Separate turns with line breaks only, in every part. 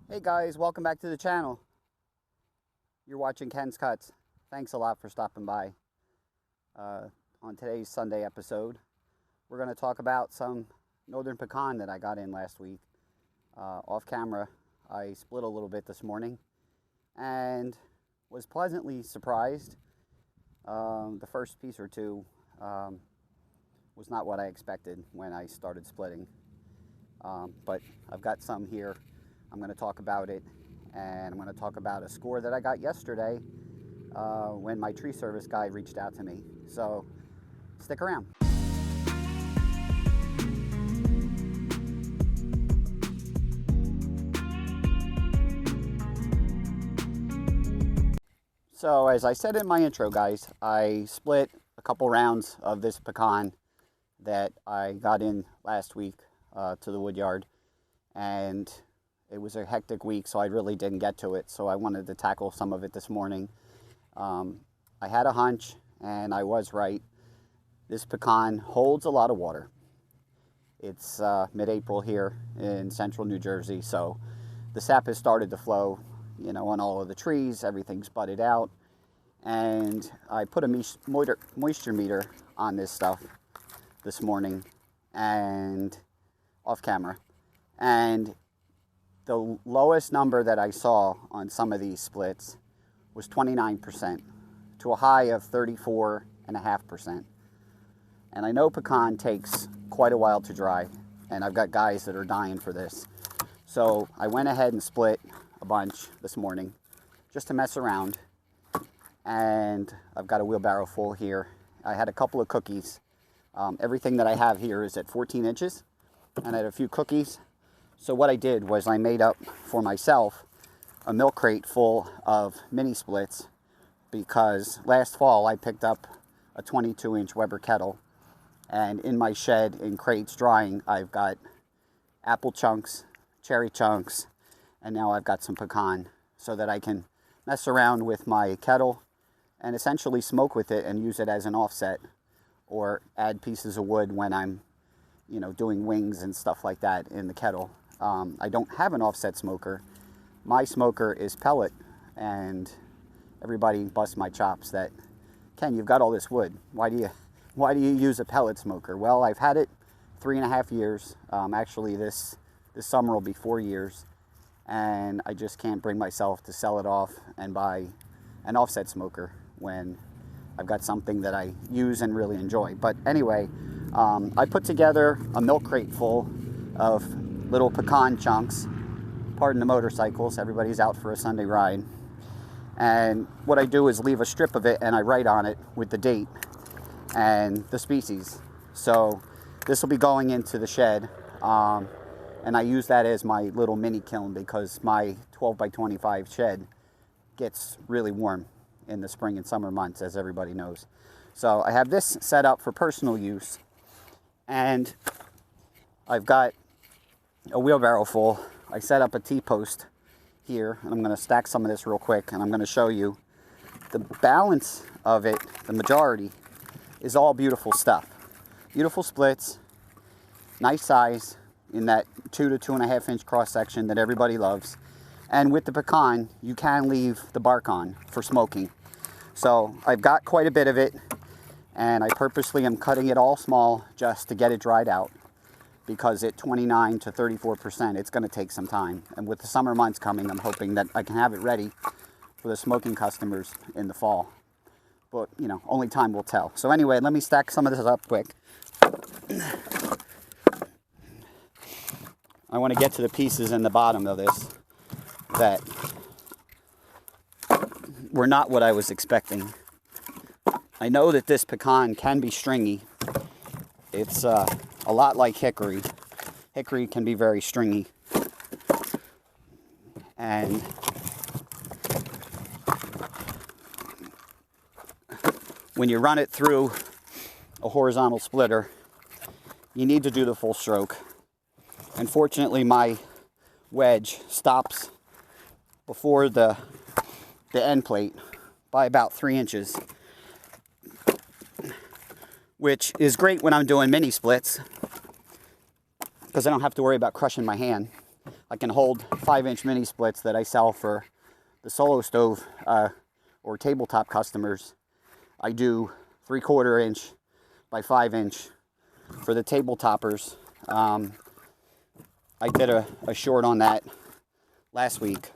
Hey guys, welcome back to the channel. You're watching Ken's Cuts. Thanks a lot for stopping by. On today's Sunday episode, we're going to talk about some Northern Pecan that I got in last week. Off camera, I split a little bit this morning and was pleasantly surprised. The first piece or two was not what I expected when I started splitting. But I've got some here. I'm going to talk about it, and I'm going to talk about a score that I got yesterday when my tree service guy reached out to me. So stick around. So as I said in my intro, guys, I split a couple rounds of this pecan that I got in last week to the Woodyard, and it was a hectic week, so I really didn't get to it. So I wanted to tackle some of it this morning. I had a hunch, and I was right. This pecan holds a lot of water. It's mid-April here in central New Jersey, so the sap has started to flow, you know, on all of the trees. Everything's budded out. And I put a moisture meter on this stuff this morning and off camera. And the lowest number that I saw on some of these splits was 29% to a high of 34.5%. And I know pecan takes quite a while to dry, and I've got guys that are dying for this. So I went ahead and split a bunch this morning just to mess around. And I've got a wheelbarrow full here. I had a couple of cookies. Everything that I have here is at 14 inches, and I had a few cookies. So what I did was I made up for myself a milk crate full of mini splits, because last fall I picked up a 22-inch Weber kettle, and in my shed in crates drying, I've got apple chunks, cherry chunks, and now I've got some pecan, so that I can mess around with my kettle and essentially smoke with it and use it as an offset, or add pieces of wood when I'm, you know, doing wings and stuff like that in the kettle. I don't have an offset smoker. My smoker is pellet, and everybody busts my chops that, Ken, you've got all this wood. Why do you use a pellet smoker? Well, I've had it 3.5 years. Actually, this summer will be 4 years, and I just can't bring myself to sell it off and buy an offset smoker when I've got something that I use and really enjoy. But anyway, I put together a milk crate full of little pecan chunks. Pardon the motorcycles, everybody's out for a Sunday ride. And what I do is leave a strip of it, and I write on it with the date and the species. So this will be going into the shed, and I use that as my little mini kiln, because my 12 by 25 shed gets really warm in the spring and summer months, as everybody knows. So I have this set up for personal use, and I've got a wheelbarrow full. I set up a T-post here, and I'm going to stack some of this real quick, and I'm going to show you the balance of it. The majority is all beautiful stuff. Beautiful splits, nice size in that 2 to 2.5 inch cross section that everybody loves. And with the pecan, you can leave the bark on for smoking. So I've got quite a bit of it, and I purposely am cutting it all small just to get it dried out, because at 29 to 34%, it's going to take some time. And with the summer months coming, I'm hoping that I can have it ready for the smoking customers in the fall. But, you know, only time will tell. So anyway, let me stack some of this up quick. I want to get to the pieces in the bottom of this that were not what I was expecting. I know that this pecan can be stringy. It's a lot like hickory. Hickory can be very stringy. And when you run it through a horizontal splitter, you need to do the full stroke. Unfortunately, my wedge stops before the end plate by about 3 inches, which is great when I'm doing mini splits, because I don't have to worry about crushing my hand. I can hold 5-inch mini splits that I sell for the solo stove or tabletop customers. I do 3/4 inch by 5-inch for the tabletoppers. I did a short on that last week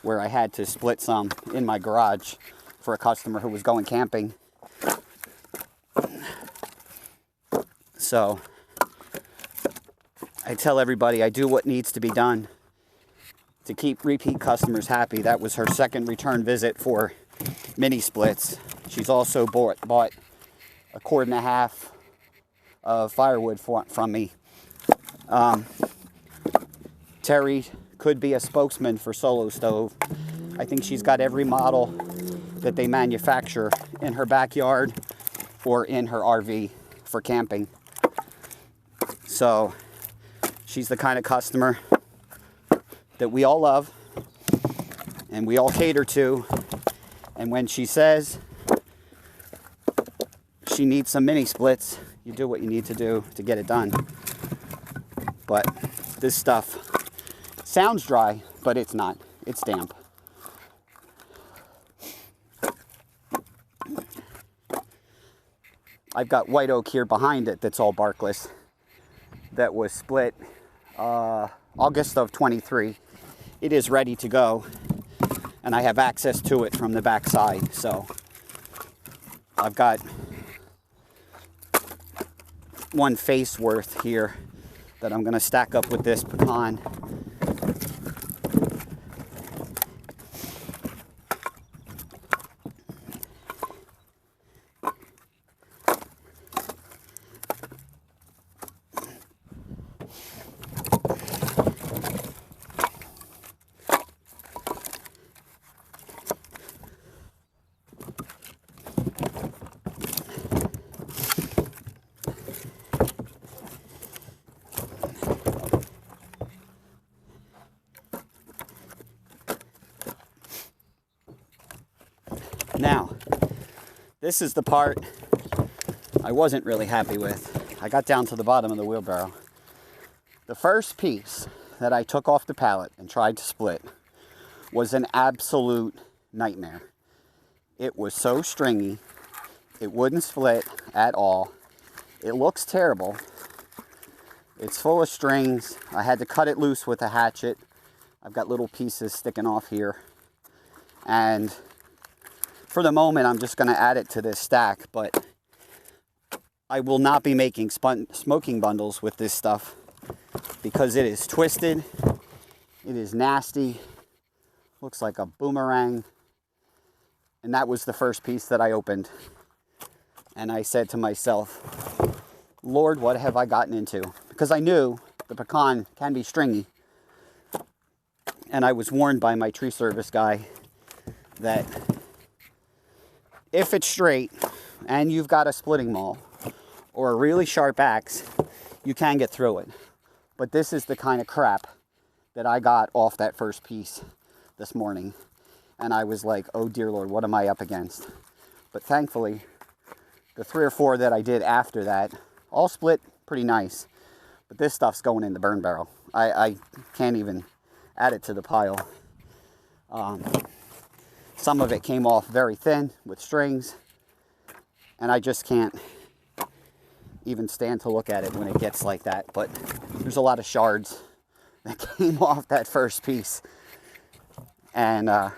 where I had to split some in my garage for a customer who was going camping. So I tell everybody I do what needs to be done to keep repeat customers happy. That was her second return visit for mini splits. She's also bought 1.5 cords of firewood from me. Terry could be a spokesman for Solo Stove. I think she's got every model that they manufacture in her backyard or in her RV for camping. So she's the kind of customer that we all love and we all cater to. And when she says she needs some mini splits, you do what you need to do to get it done. But this stuff sounds dry, but it's not. It's damp. I've got white oak here behind it that's all barkless. That was split August of 23. It is ready to go, and I have access to it from the back side. So I've got one face worth here that I'm going to stack up with this pecan. Now, this is the part I wasn't really happy with. I got down to the bottom of the wheelbarrow. The first piece that I took off the pallet and tried to split was an absolute nightmare. It was so stringy. It wouldn't split at all. It looks terrible. It's full of strings. I had to cut it loose with a hatchet. I've got little pieces sticking off here. And for the moment, I'm just going to add it to this stack, but I will not be making smoking bundles with this stuff because it is twisted. It is nasty. Looks like a boomerang. And that was the first piece that I opened. And I said to myself, Lord, what have I gotten into? Because I knew the pecan can be stringy. And I was warned by my tree service guy that if it's straight and you've got a splitting maul or a really sharp axe, you can get through it. But this is the kind of crap that I got off that first piece this morning. And I was like, oh dear Lord, what am I up against? But thankfully, the 3 or 4 that I did after that all split pretty nice. But this stuff's going in the burn barrel. I can't even add it to the pile. Some of it came off very thin with strings, and I just can't even stand to look at it when it gets like that. But there's a lot of shards that came off that first piece. And I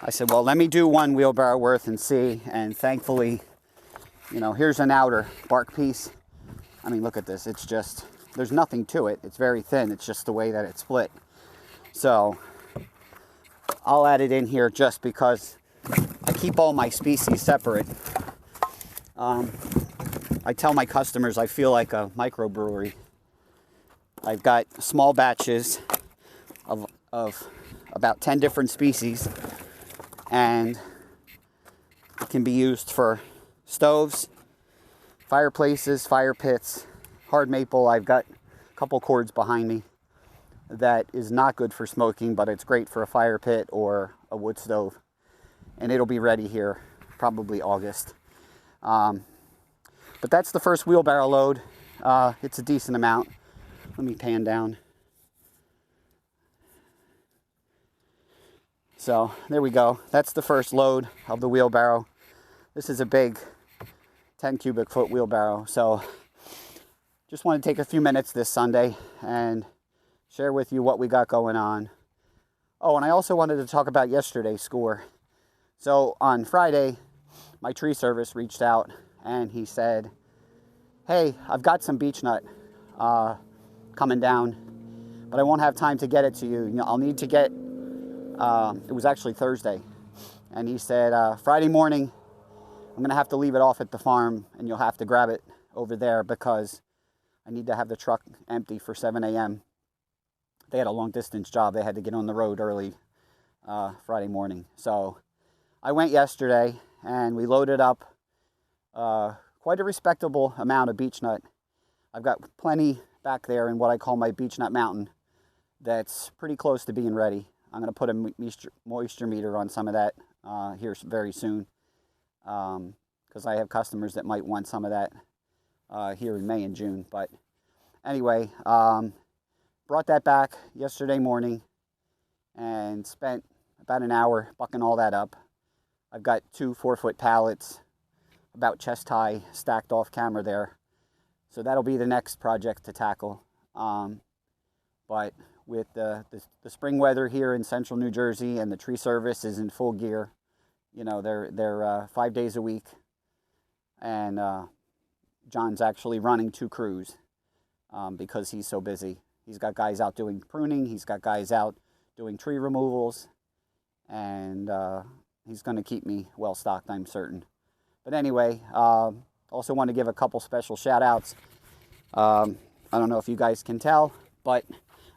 said, well, let me do one wheelbarrow worth and see. And thankfully, you know, here's an outer bark piece. I mean, look at this. It's just, there's nothing to it. It's very thin. It's just the way that it's split. So I'll add it in here just because I keep all my species separate. I tell my customers I feel like a microbrewery. I've got small batches of about 10 different species, and it can be used for stoves, fireplaces, fire pits, hard maple. I've got a couple cords behind me that is not good for smoking, but it's great for a fire pit or a wood stove. And it'll be ready here probably August. But that's the first wheelbarrow load. It's a decent amount. Let me pan down. So there we go. That's the first load of the wheelbarrow. This is a big 10 cubic foot wheelbarrow. So just want to take a few minutes this Sunday and share with you what we got going on. Oh, and I also wanted to talk about yesterday's score. So on Friday, my tree service reached out and he said, hey, I've got some beech nut coming down, but I won't have time to get it to you. I'll need to get, it was actually Thursday. And he said, Friday morning, I'm going to have to leave it off at the farm and you'll have to grab it over there because I need to have the truck empty for 7 a.m. They had a long distance job. They had to get on the road early Friday morning. So I went yesterday and we loaded up quite a respectable amount of beech nut. I've got plenty back there in what I call my beech nut mountain that's pretty close to being ready. I'm going to put a moisture meter on some of that here very soon because I have customers that might want some of that here in May and June. But anyway, brought that back yesterday morning and spent about an hour bucking all that up. I've got 2 4-foot pallets about chest high stacked off camera there. So that'll be the next project to tackle. But with the spring weather here in central New Jersey and the tree service is in full gear, you know, they're 5 days a week. And John's actually running 2 crews because he's so busy. He's got guys out doing pruning. He's got guys out doing tree removals. And he's going to keep me well stocked, I'm certain. But anyway, also want to give a couple special shout outs. I don't know if you guys can tell, but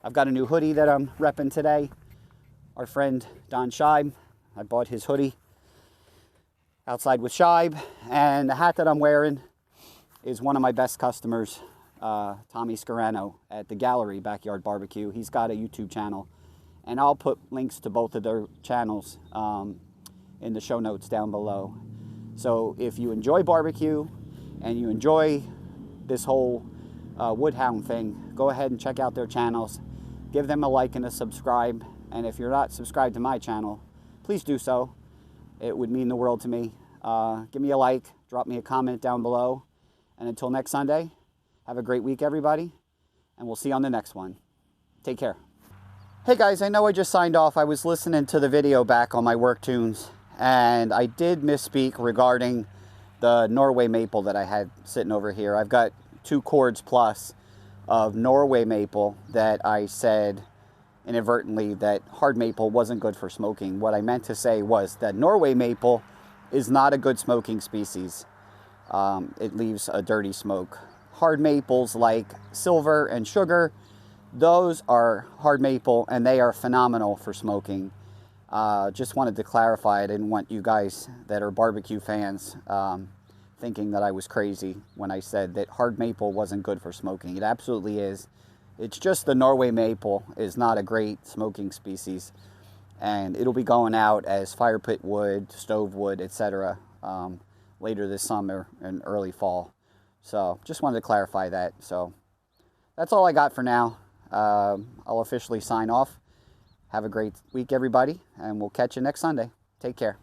I've got a new hoodie that I'm repping today. Our friend Don Scheib, I bought his hoodie outside with Scheib. And the hat that I'm wearing is one of my best customers, Tommy Scarano at the Gallery Backyard Barbecue. He's got a YouTube channel. And I'll put links to both of their channels in the show notes down below. So if you enjoy barbecue and you enjoy this whole Woodhound thing, go ahead and check out their channels. Give them a like and a subscribe. And if you're not subscribed to my channel, please do so. It would mean the world to me. Give me a like, drop me a comment down below. And until next Sunday, have a great week, everybody. And we'll see you on the next one. Take care. Hey guys, I know I just signed off. I was listening to the video back on my work tunes. And I did misspeak regarding the Norway maple that I had sitting over here. I've got 2 cords plus of Norway maple that I said inadvertently that hard maple wasn't good for smoking. What I meant to say was that Norway maple is not a good smoking species. It leaves a dirty smoke. Hard maples like silver and sugar, those are hard maple and they are phenomenal for smoking. Just wanted to clarify. I didn't want you guys that are barbecue fans thinking that I was crazy when I said that hard maple wasn't good for smoking. It absolutely is. It's just the Norway maple is not a great smoking species, and it'll be going out as fire pit wood, stove wood, etc. Later this summer and early fall. So just wanted to clarify that. So that's all I got for now. I'll officially sign off. Have a great week, everybody, and we'll catch you next Sunday. Take care.